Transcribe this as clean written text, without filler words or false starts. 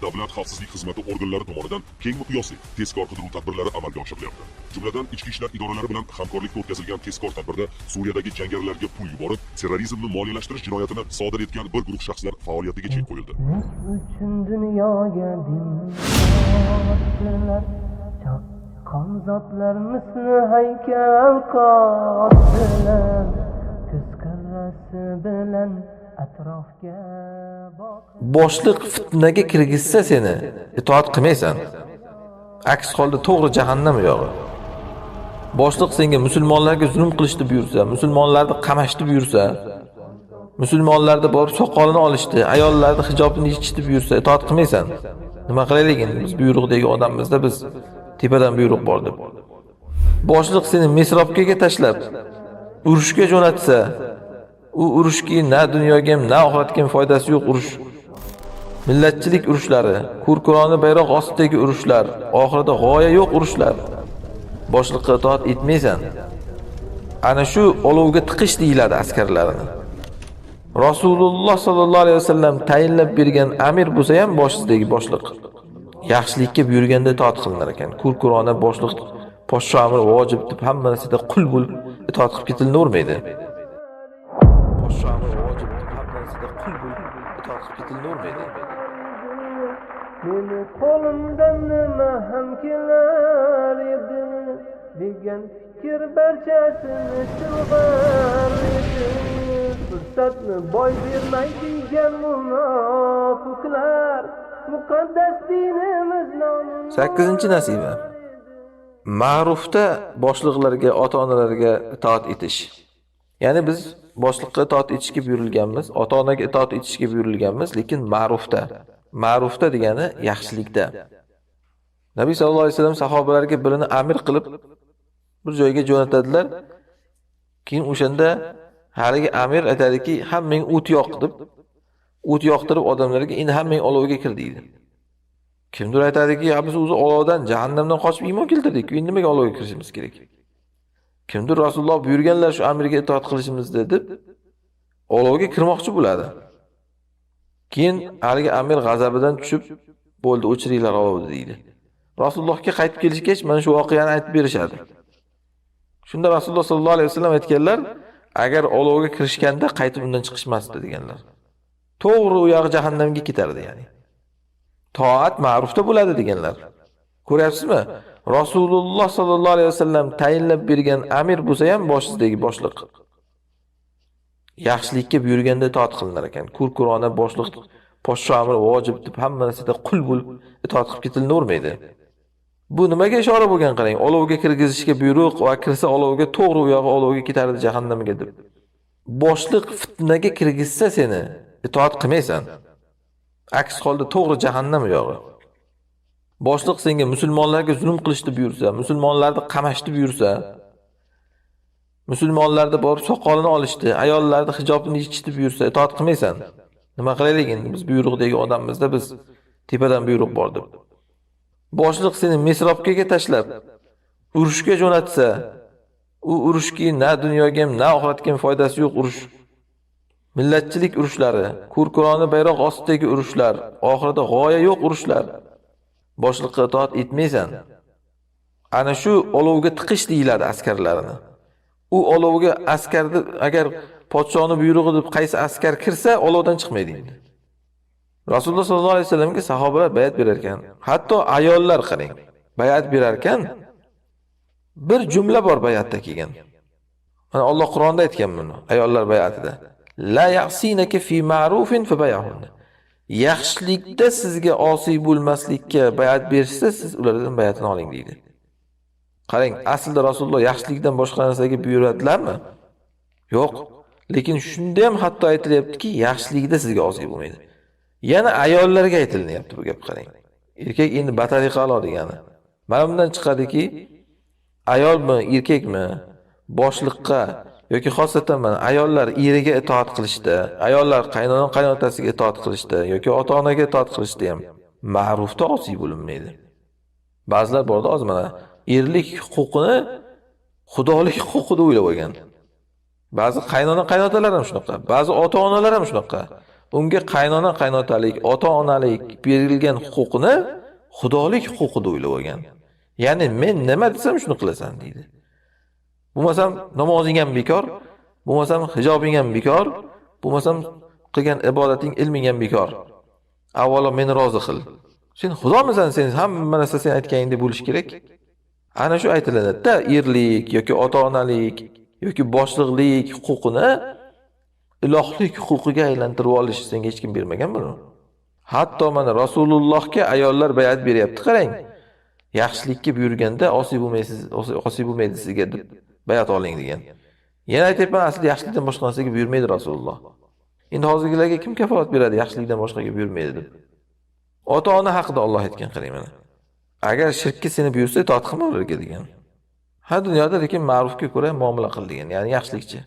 Davlat xavfsizlik xizmati organlari tomonidan keng miqyosli tezkor qidiruv tadbirlari amalga oshirilyapti. Jumladan, ichki ishlar idoralari bilan hamkorlikda o'tkazilgan tezkor tadbirda Suriyadagi jangarilarga pul yuborib, terrorizmni moliyalashtirish jinoyatini sodir etgan bir guruh shaxslar faoliyatiga chek qo'yildi. Uchun dunyoga dinlar chaqqon zotlar misli haykal qotdilar, ko'z qarasi bilan atrofga boqib. Boshliq fitnaga kirgizsa seni itoat qilmaysan. Aks holda to'g'ri jahannam yog'i. Boshliq senga musulmonlarga zulm qilishni buyursa, musulmonlarni qamashni buyursa, musulmonlarni borib soqolini olishdi, ayollarni hijobini yechishni buyursa itoat qilmaysan. Nima qilaylik endi? Biz buyruqdagi odamimizda biz tepadan buyruq bor deb. Boshliq seni misrobga tashlab urushga jo'natsa, u urushki na dunyoga ham, na oxiratga ham foydasi yo'q urush. Millatchilik urushlari, kurkuroni bayroq ostidagi urushlar, oxirida g'oya yo'q urushlar. Boshliqqa itoat etmaysan. Ana shu olovga tiqish deyiladi askarlarini. Rasululloh sallallohu alayhi vasallam tayinlab bergan amir bo'lsa ham boshisidagi boshliq. Yaxshilikka buyurganda itoat qilinar ekan. Kurkurona boshliq poshsho amri vojib deb hamma narsada qul bo'lib itoat qilib ketilavermaydi. Poshsho amri vojib deb hamma narsada qul bo'lib itoat qilib ketilavermaydi. Meni qo'limdan nima ham kelar edi degan fikr barchasini chulg'ar edi. Fursatni boy bermaydigan munofiqlar muqaddas dinimiz nomini 8-nasiba. Ma'rufda boshliqlarga, ota-onalarga itoat etish. Ya'ni biz boshliqqa itoat etishga buyurilganmiz, ota-onaga itoat etishga buyurilganmiz, lekin ma'rufda. Ma'rufda degani yaxshilikda. Nabiy sallallohu alayhi vasallam sahobalarga birini amir qilib bir joyga jo'natadilar. Keyin o'shanda haligi amir aytadiki, hammang o't yoq deb, o't yoqtirib odamlarga endi hammang olovga kir deydi. Kimdir aytadiki, biz o'zi olovdan, jahannamdan qochib iymon keltirdik, endi nimaga olovga kirishimiz kerak? Kimdir Rasululloh buyurganlar shu amirga itoat qilishimizni deb olovga kirmoqchi bo'ladi. Keyin haligi amir g'azabidan tushib, bo'ldi, o'chiringlar olovni deydi. Rasulullohga qaytib kelishgach, mana shu voqeani aytib berishadi. Shunda Rasululloh sallallohu alayhi vasallam aytganlar, agar olovga kirishganda qaytib undan chiqishmasdi deganlar. To'g'ri u yoq jahannamga ketardi ya'ni. Toat ma'rufda bo'ladi deganlar. Ko'ryapsizmi? Rasululloh sallallohu alayhi vasallam tayinlab bergan amir bo'lsa ham boshisidagi boshliq. Yaxshilikka buyurganda itoat qilinar ekan. Kurkurona boshliq poshsho amri vojib deb hamma narsada qul bo'lib itoat qilib ketilavermaydi. Bu nimaga ishora bo'lgan qarang? Olovga kirgizishga buyruq va kirsa olovga to'g'ri u yog'i olovga ketardi jahannamga deb. Boshliq fitnaga kirgizsa seni itoat qilmaysan. Aks holda to'g'ri jahannam yog'i. Boshliq senga musulmonlarga zulm qilishni buyursa, musulmonlarni qamashni buyursa, musulmonlarni borib soqolini olishdi, ayollarni hijobini yechishni buyursa itoat qilmaysan. Nima qilaylik endi? Biz buyruqdagi odamimizda biz tepadan buyruq bor deb. Boshliq seni misrobga tashlab urushga jo'natsa, u urushki na dunyoga ham, na oxiratga ham foydasi yo'q urush. Millatchilik urushlari, kurkuroni bayroq ostidagi urushlar, oxirida g'oya yo'q urushlar. Boshliqqa itoat etmaysan. Ana shu olovga tiqish deyiladi askarlarini. U olovga askarni agar podshoni buyrug'i deb qaysi askar kirsa, olovdan chiqmaydi endi. Rasululloh sallallohu alayhi vasallamga sahobalar bayat berar ekan. Hatto ayollar qarang, bayat berar ekan. Bir jumla bor bayatda kelgan. Mana Alloh Qur'onda aytgan buni, ayollar bayatida. La ya'sinaka fi ma'rufin fabay'hun. Yaxshilikda sizga osiy bo'lmaslikka bayat bersa, siz ulardan bayatini oling deydi. Qarang, aslida Rasululloh yaxshilikdan boshqa narsaga buyuradilarmi? Yo'q. Lekin shunda ham hatto aytilyaptiki, yaxshilikda sizga osiy bo'lmaydi. Yana ayollarga aytilyapti bu gap qarang. Erkak endi batariqa alo degani. Mana bundan chiqadiki, ayolmi, erkakmi, boshliqqa yoki xosatan mana ayollar eriga itoat qilishda, ayollar qaynona qaynotasiga itoat qilishda yoki ota-onaga itoat qilishda ham ma'rufda osiy bo'linmaydi. Ba'zilar borda hozir mana erlik huquqini xudolik huquqida o'ylab olgan. Ba'zi qaynona qaynotalar ham shunaqa, ba'zi ota-onalar ham shunaqa. unga qaynona qaynotalik, ota-onalik berilgan huquqini xudolik huquqi deb o'ylab olgan. Ya'ni men nima desam shuni qilasan deydi. Bo'lmasam namozing ham bekor, bo'lmasam hijobing ham bekor, bo'lmasam qilgan ibodating, ilming ham bekor. Avvalo meni rozi qil. Sen xudomisan, sen hamma narsa sen aytganingdek bo'lish kerak. Ana shu aytiladi-da, erlik yoki ota-onalik yoki boshliqlik huquqini ilohlik huquqiga aylantirib olish senga hech kim bermagan buni. Hatto mana Rasulullohga ayollar bayat beryapti, qarang. Yaxshilikka buyurganda osiy bo'lmaydi sizga deb bayat oling degan. Yana aytayapman, aslida yaxshilikdan boshqa narsaga buyurmaydi Rasululloh. Endi hozirgilarga kim kafolat beradi yaxshilikdan boshqaga buyurmaydi deb? Ota-ona haqida Alloh aytgan, qarang mana. Agar shirkka seni buyursa, itoat qilma ularga degan. Ha dunyoda lekin ma'rufga ko'ra muomala qil degan, ya'ni yaxshilikchi.